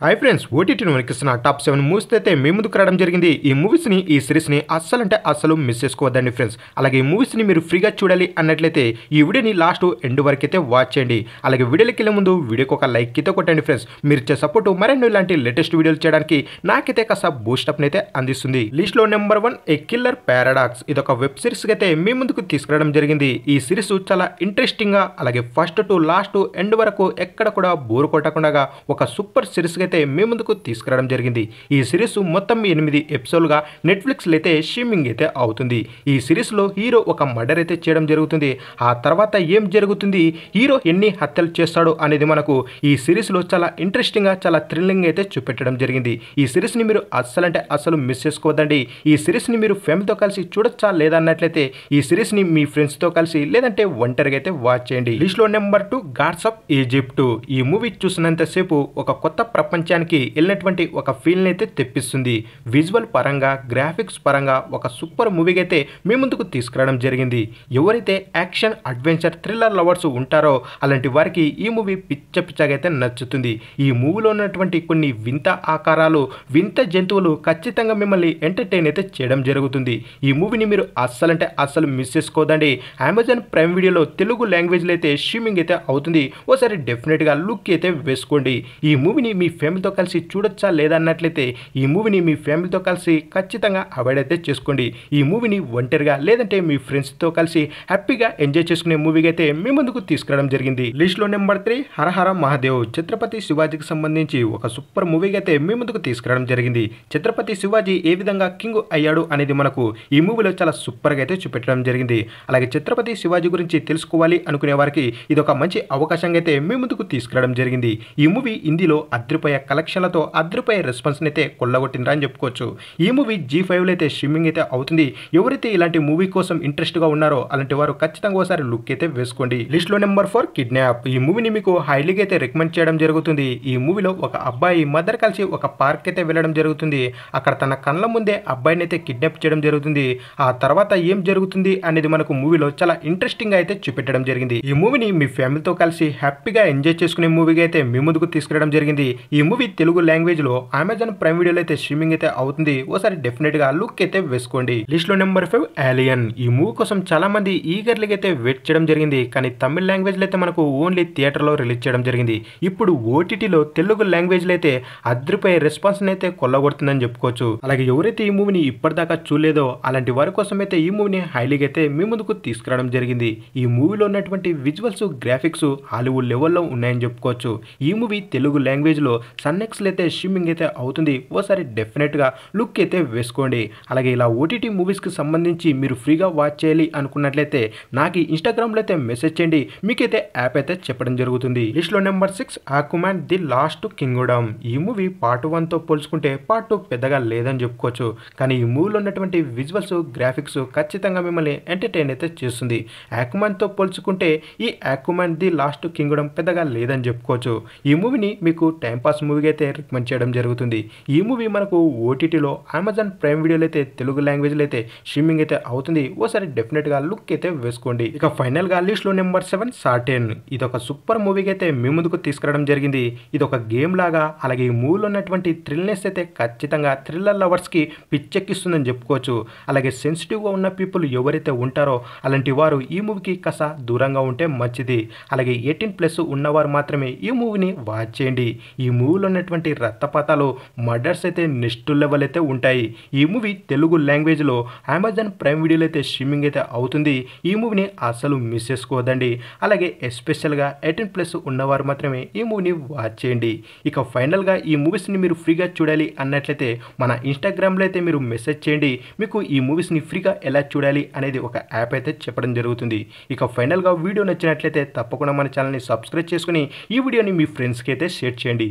Hi friends, ఓటీటీని మనకిస్తున్న top 7 movies అయితే మీ ముందుకు రావడం జరిగింది. ఈ మూవీస్ని ఈ సిరీస్ని అస్సలు మిస్ చేసుకోవద్దండి ఫ్రెండ్స్. అలాగే ఈ మూవీస్ని మీరు ఫ్రీగా చూడాలి అన్నట్లయితే ఈ వీడియోని లాస్ట్ ఎండ్ వరకు అయితే వాచ్ చేయండి. అలాగే వీడియోకి వెళ్ళే ముందు వీడియోకి ఒక లైక్ అయితే కొట్టండి ఫ్రెండ్స్. మీరు ఇచ్చే సపోర్ట్ మరెన్నో ఇలాంటి లేటెస్ట్ వీడియోలు చేయడానికి నాకైతే కాస్త బూస్టప్ అయితే అందిస్తుంది. లిస్ట్లో నెంబర్ 1 ఏ కిల్లర్ పారాడాక్స్. ఇది ఒక వెబ్ సిరీస్ అయితే మీ ముందుకు తీసుకురావడం జరిగింది. ఈ సిరీస్ చాలా ఇంట్రెస్టింగ్ గా అలాగే ఫస్ట్ టు లాస్ట్ ఎండ్ వరకు ఎక్కడ కూడా బోర్ కొట్టకుండా ఒక సూపర్ సిరీస్ అయితే మీ ముందుకు తీసుకురావడం జరిగింది. ఈ సిరీస్ మొత్తం 8 ఎపిసోడ్లుగా నెట్ఫ్లిక్స్ అయితే స్ట్రీమింగ్ అయితే అవుతుంది. ఈ సిరీస్ లో హీరో ఒక మర్డర్ అయితే చేయడం జరుగుతుంది. ఆ తర్వాత ఏం జరుగుతుంది, హీరో ఎన్ని హత్యలు చేస్తాడు అనేది మనకు ఈ సిరీస్ లో చాలా ఇంట్రెస్టింగ్ గా చాలా థ్రిల్లింగ్ అయితే చూపెట్టడం జరిగింది. ఈ సిరీస్ ని మీరు అస్సలు మిస్ చేసుకోవద్దండి. ఈ సిరీస్ ని మీరు ఫ్యామిలీతో కలిసి చూడొచ్చా లేదా అన్నట్లయితే ఈ సిరీస్ ని మీ ఫ్రెండ్స్ తో కలిసి లేదంటే ఒంటరిగా అయితే వాచ్ చేయండి. లిస్ట్ లో నెంబర్ 2 గాడ్స్ ఆఫ్ ఈజిప్ట్. ఈ మూవీ చూసినంతసేపు ఒక కొత్త ప్రపంచానికి వెళ్ళినటువంటి ఒక ఫీల్ అయితే తెప్పిస్తుంది. విజువల్ పరంగా గ్రాఫిక్స్ పరంగా ఒక సూపర్ మూవీగా అయితే మీ ముందుకు తీసుకురావడం జరిగింది. ఎవరైతే యాక్షన్ అడ్వెంచర్ థ్రిల్లర్ లవర్స్ ఉంటారో అలాంటి వారికి ఈ మూవీ పిచ్చగా అయితే నచ్చుతుంది. ఈ మూవీలో ఉన్నటువంటి కొన్ని వింత ఆకారాలు వింత జంతువులు ఖచ్చితంగా మిమ్మల్ని ఎంటర్టైన్ అయితే చేయడం జరుగుతుంది. ఈ మూవీని మీరు అస్సలు మిస్ చేసుకోదండి. అమెజాన్ ప్రైమ్ వీడియోలో తెలుగు లాంగ్వేజ్లో అయితే స్ట్రీమింగ్ అయితే అవుతుంది. ఓసారి డెఫినెట్గా లుక్ అయితే వేసుకోండి. ఈ మూవీని మీ ఫ్యామిలీతో కలిసి చూడొచ్చా లేదా అన్నట్లయితే ఈ మూవీని మీ ఫ్యామిలీతో కలిసి ఖచ్చితంగా అవాయిడ్ అయితే చేసుకోండి. ఈ మూవీని ఒంటరిగా లేదంటే మీ ఫ్రెండ్స్తో కలిసి హ్యాపీగా ఎంజాయ్ చేసుకునే మూవీగా అయితే మీ ముందుకు తీసుకురావడం జరిగింది. లిస్ట్లో నెంబర్ 3 హరహర మహాదేవ్. ఛత్రపతి శివాజీకి సంబంధించి ఒక సూపర్ మూవీగా అయితే మీ ముందుకు తీసుకురావడం జరిగింది. ఛత్రపతి శివాజీ ఏ విధంగా కింగ్ అయ్యాడు అనేది మనకు ఈ మూవీలో చాలా సూపర్గా అయితే చూపెట్టడం జరిగింది. అలాగే ఛత్రపతి శివాజీ గురించి తెలుసుకోవాలి అనుకునే వారికి ఇది ఒక మంచి అవకాశంగా అయితే మీ ముందుకు తీసుకురావడం జరిగింది. ఈ మూవీ హిందీలో అద్రిపోయే కలెక్షన్లతో అద్రిపోయే రెస్పాన్స్ అయితే కొల్లగొట్టిందా అని చెప్పుకోవచ్చు. ఈ మూవీ G5లో అయితే స్ట్రీమింగ్ అయితే అవుతుంది. ఎవరైతే ఇలాంటి మూవీ కోసం ఇంట్రెస్ట్గా ఉన్నారో అలాంటి వారు ఖచ్చితంగా ఒకసారి లుక్ అయితే వేసుకోండి. లిస్ట్లో నెంబర్ 4 కిడ్నాప్. ఈ మూవీని మీకు హైలీగా అయితే రికమెండ్ చేయడం జరుగుతుంది. ఈ మూవీలో ఒక అబ్బాయి మదర్ కలిసి ఒక పార్క్ అయితే వెళ్ళడం జరుగుతుంది. అక్కడ తన కళ్ళ ముందే అబ్బాయిని అయితే కిడ్నాప్ చేయడం జరుగుతుంది. ఆ తర్వాత ఏం జరుగుతుంది అనేది మనకు మూవీలో చాలా ఇంట్రెస్టింగ్ గా అయితే చూపెట్టడం జరిగింది. ఈ మూవీని మీ ఫ్యామిలీతో కలిసి హ్యాపీగా ఎంజాయ్ చేసుకునే మూవీగా అయితే మీ ముందుకు తీసుకురావడం జరిగింది. ఈ మూవీ తెలుగు లాంగ్వేజ్ లో అమెజాన్ ప్రైమ్ వీడియోలో అయితే స్ట్రీమింగ్ అయితే అవుతుంది. ఓసారి డెఫినెట్ గా లుక్ అయితే వేసుకోండి. లిస్ట్ లో నెంబర్ 5 ఏలియన్. ఈ మూవీ కోసం చాలా మంది ఈగర్లీగా అయితే వెయిట్ చేయడం జరిగింది. కానీ తమిళ లాంగ్వేజ్ లో అయితే మనకు ఓన్లీ థియేటర్ లో రిలీజ్ చేయడం జరిగింది. ఇప్పుడు ఓటీటీలో తెలుగు లాంగ్వేజ్ లో అయితే అద్రిపోయే రెస్పాన్స్ అయితే కొల్లగొడుతుందని చెప్పుకోవచ్చు. అలాగే ఎవరైతే ఈ మూవీని ఇప్పటిదాకా చూడలేదో అలాంటి వారి కోసం అయితే ఈ మూవీని హైలీగా అయితే మీ ముందుకు తీసుకురావడం జరిగింది. ఈ మూవీలో ఉన్నటువంటి విజువల్స్ గ్రాఫిక్స్ హాలీవుడ్ లెవెల్లో ఉన్నాయని చెప్పుకోవచ్చు. ఈ మూవీ తెలుగు లాంగ్వేజ్ లో సన్నెక్స్ అయితే స్ట్రీమింగ్ అయితే అవుతుంది. ఓసారి డెఫినెట్ గా లుక్ అయితే వేసుకోండి. అలాగే ఇలా ఓటీటీ మూవీస్ కి సంబంధించి మీరు ఫ్రీగా వాచ్ చేయాలి అనుకున్నట్లయితే నాకు ఇన్స్టాగ్రామ్ లో అయితే మెసేజ్ చేయండి. మీకైతే యాప్ అయితే చెప్పడం జరుగుతుంది. లిస్ట్ లో నెంబర్ 6 ఆక్వామన్ ది లాస్ట్ కింగ్డమ్. ఈ మూవీ పార్ట్ 1 తో పోల్చుకుంటే పార్ట్ 2 పెద్దగా లేదని చెప్పుకోవచ్చు. కానీ ఈ మూవీలో ఉన్నటువంటి విజువల్స్ గ్రాఫిక్స్ ఖచ్చితంగా మిమ్మల్ని ఎంటర్టైన్ అయితే చేస్తుంది. ఆక్వామన్ తో పోల్చుకుంటే ఈ ఆక్వామన్ ది లాస్ట్ కింగ్డమ్ పెద్దగా లేదని చెప్పుకోవచ్చు. ఈ మూవీని మీకు టైంపాస్ మూవీగా అయితే రికమెండ్ చేయడం జరుగుతుంది. ఈ మూవీ మనకు ఓటీటీలో అమెజాన్ ప్రైమ్ వీడియోలో అయితే తెలుగు లాంగ్వేజ్లో అయితే స్ట్రీమింగ్ అయితే అవుతుంది. ఓసారి డెఫినెట్ గా లుక్ అయితే వేసుకోండి. ఇక ఫైనల్ గా లిస్ట్ లో నెంబర్ 7 సార్టెన్. ఇది ఒక సూపర్ మూవీగా అయితే మీ ముందుకు తీసుకురావడం జరిగింది. ఇది ఒక గేమ్ లాగా అలాగే ఈ మూవీలో ఉన్నటువంటి థ్రిల్నెస్ అయితే ఖచ్చితంగా థ్రిల్లర్ లవర్స్ కి పిచ్చెక్కిస్తుందని చెప్పుకోవచ్చు. అలాగే సెన్సిటివ్ గా ఉన్న పీపుల్ ఎవరైతే ఉంటారో అలాంటి వారు ఈ మూవీకి కాస్త దూరంగా ఉంటే మంచిది. అలాగే 18+ ఉన్నవారు మాత్రమే ఈ మూవీని వాచ్ చేయండి. ఈ మూవీలో ఉన్నటువంటి రక్తపాతాలు మర్డర్స్ అయితే నెక్స్ట్ లెవెల్ అయితే ఉంటాయి. ఈ మూవీ తెలుగు లాంగ్వేజ్ లో అమెజాన్ ప్రైమ్ వీడియోలో అయితే స్ట్రీమింగ్ అయితే అవుతుంది. ఈ మూవీని అసలు మిస్ చేసుకోవద్దండి. అలాగే ఎస్పెషల్ గా 18+ ఉన్నవారు మాత్రమే ఈ మూవీని వాచ్ చేయండి. ఇక ఫైనల్ గా ఈ మూవీస్ ని మీరు ఫ్రీగా చూడాలి అన్నట్లయితే మన ఇన్స్టాగ్రామ్ లో అయితే మీరు మెసేజ్ చేయండి. మీకు ఈ మూవీస్ ని ఫ్రీగా ఎలా చూడాలి అనేది ఒక యాప్ అయితే చెప్పడం జరుగుతుంది. ఇక ఫైనల్ గా వీడియో నచ్చినట్లయితే తప్పకుండా మన ఛానల్ ని సబ్స్క్రైబ్ చేసుకుని ఈ వీడియోని మీ ఫ్రెండ్స్ కి అయితే షేర్ చేయండి.